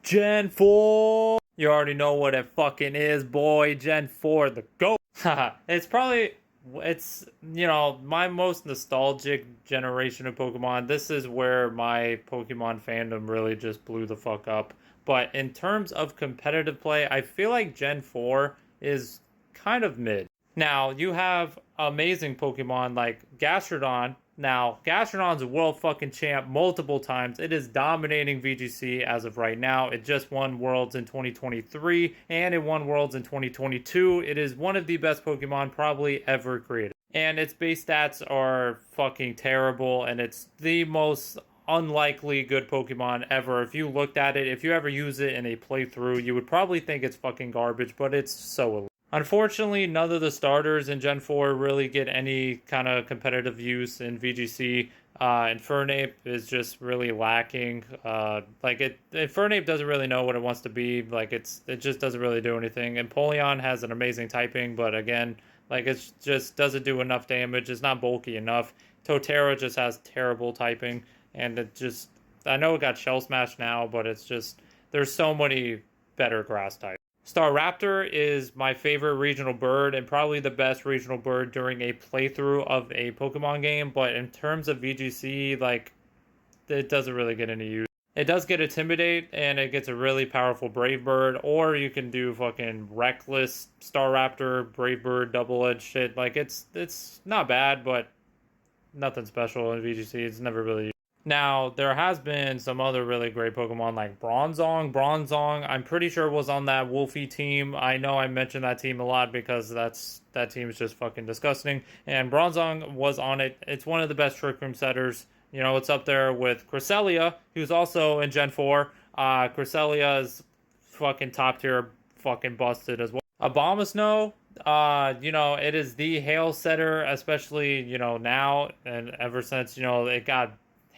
Gen 4. You already know what it fucking is, boy. Gen 4, the GOAT. It's probably, my most nostalgic generation of Pokemon. This is where my Pokemon fandom really just blew the fuck up. But in terms of competitive play, I feel like Gen 4 is kind of mid. Now, you have amazing Pokemon like Gastrodon. Now, Gastrodon's a world fucking champ multiple times. It is dominating VGC as of right now. It just won Worlds in 2023 and it won Worlds in 2022. It is one of the best Pokemon probably ever created. And its base stats are fucking terrible, and it's the most unlikely good Pokemon ever. If you looked at it, if you ever use it in a playthrough, you would probably think it's fucking garbage, but it's so elite. Unfortunately, none of the starters in Gen 4 really get any kind of competitive use in VGC. Infernape is just really lacking. Infernape doesn't really know what it wants to be. It just doesn't really do anything. Empoleon has an amazing typing, but again, it just doesn't do enough damage. It's not bulky enough. Totera just has terrible typing, and I know it got Shell Smash now, but it's just, there's so many better grass types. Staraptor is my favorite regional bird and probably the best regional bird during a playthrough of a Pokemon game, but in terms of VGC, it doesn't really get any use. It does get Intimidate, and it gets a really powerful Brave Bird, or you can do fucking Reckless Staraptor, Brave Bird, double-edged shit. It's not bad, but nothing special in VGC. It's never really used. Now, there has been some other really great Pokemon like Bronzong. Bronzong, I'm pretty sure was on that Wolfie team. I know I mentioned that team a lot because that team is just fucking disgusting. And Bronzong was on it. It's one of the best Trick Room setters. It's up there with Cresselia, who's also in Gen 4. Cresselia is fucking top tier, fucking busted as well. Abomasnow, it is the hail setter, especially, now and ever since,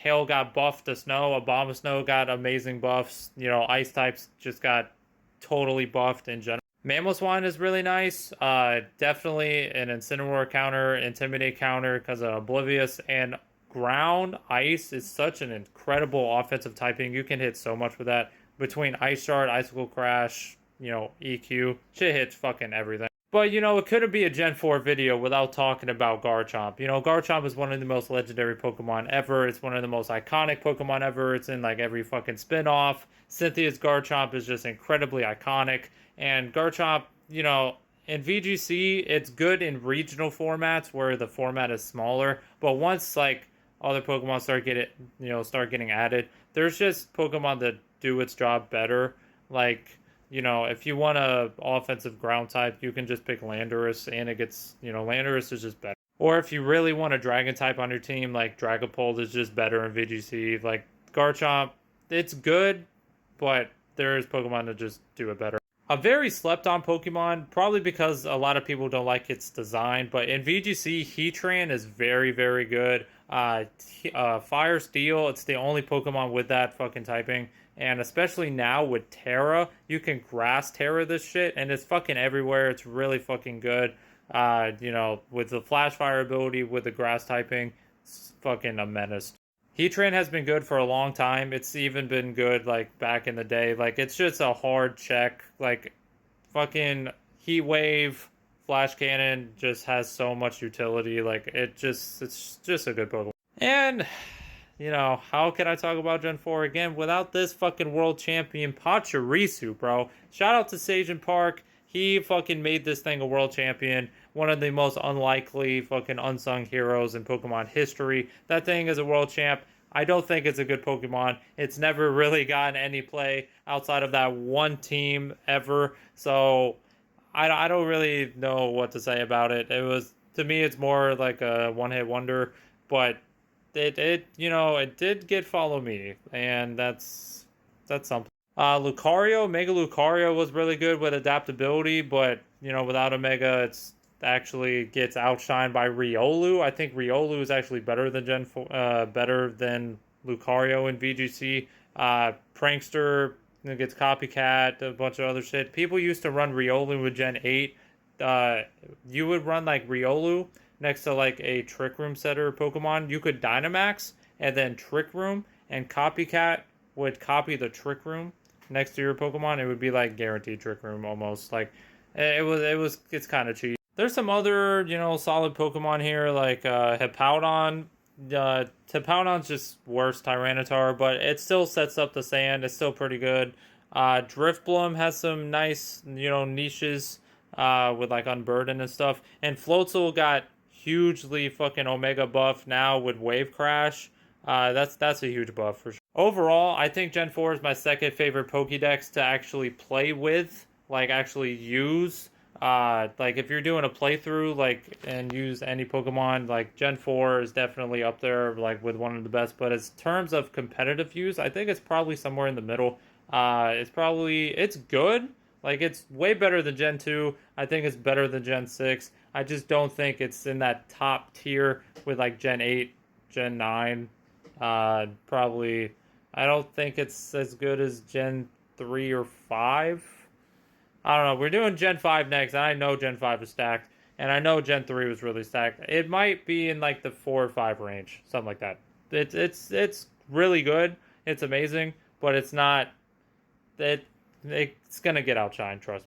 Hail got buffed to Snow. Abomasnow got amazing buffs. Ice types just got totally buffed in general. Mamoswine is really nice. Definitely an Incineroar counter, Intimidate counter because of Oblivious. And Ground Ice is such an incredible offensive typing. You can hit so much with that. Between Ice Shard, Icicle Crash, EQ. Shit hits fucking everything. But, it couldn't be a Gen 4 video without talking about Garchomp. Garchomp is one of the most legendary Pokemon ever. It's one of the most iconic Pokemon ever. It's in, every fucking spin-off. Cynthia's Garchomp is just incredibly iconic. And Garchomp, in VGC, it's good in regional formats where the format is smaller. But once, other Pokemon start getting added, there's just Pokemon that do its job better. If you want a offensive ground type, you can just pick Landorus, and it gets, Landorus is just better. Or if you really want a dragon type on your team, Dragapult is just better in VGC. Garchomp, it's good, but there's Pokemon that just do it better. A very slept on Pokemon, probably because a lot of people don't like its design, but in VGC, Heatran is very, very good. Fire Steel, it's the only Pokemon with that fucking typing. And especially now with Terra, you can Grass Terra this shit, and it's fucking everywhere. It's really fucking good. With the Flash Fire ability, with the Grass typing, it's fucking a menace. Heatran has been good for a long time. It's even been good, back in the day. It's just a hard check. Fucking Heat Wave, Flash Cannon just has so much utility. It's just a good Pokemon. And how can I talk about Gen 4 again without this fucking world champion Pachirisu, bro? Shout out to Sajin Park. He fucking made this thing a world champion. One of the most unlikely fucking unsung heroes in Pokemon history. That thing is a world champ. I don't think it's a good Pokemon. It's never really gotten any play outside of that one team ever. So I don't really know what to say about it. To me, it's more like a one-hit wonder, but it did get Follow Me, and that's something. Lucario, Mega Lucario was really good with adaptability, but without a Mega, it's actually gets outshined by Riolu. I think Riolu is actually better than better than Lucario in VGC. Prankster gets Copycat, a bunch of other shit. People used to run Riolu with Gen 8. You would run Riolu next to a Trick Room setter Pokemon. You could Dynamax and then Trick Room, and Copycat would copy the Trick Room, next to your Pokemon, it would be like guaranteed Trick Room almost. Like it's kind of cheap. There's some other, solid Pokemon here like Hippowdon. Hippowdon's just worse Tyranitar, but it still sets up the sand. It's still pretty good. Drifbloom has some nice, niches with like Unburden and stuff. And Floatzel got hugely fucking Omega buff now with Wave Crash. That's a huge buff for sure. Overall, I think Gen 4 is my second favorite Pokédex to actually play with, like actually use. Like if you're doing a playthrough, like and use any Pokemon, like Gen 4 is definitely up there, like with one of the best. But as terms of competitive use, I think it's probably somewhere in the middle. It's good. Like it's way better than Gen 2. I think it's better than Gen 6. I just don't think it's in that top tier with like Gen 8, Gen 9. Probably I don't think it's as good as Gen 3 or 5. I don't know. We're doing Gen 5 next, and I know Gen 5 is stacked, and I know Gen 3 was really stacked. It might be in like the 4 or 5 range, something like that. It's really good. It's amazing, but it's not it's gonna get outshined, trust me.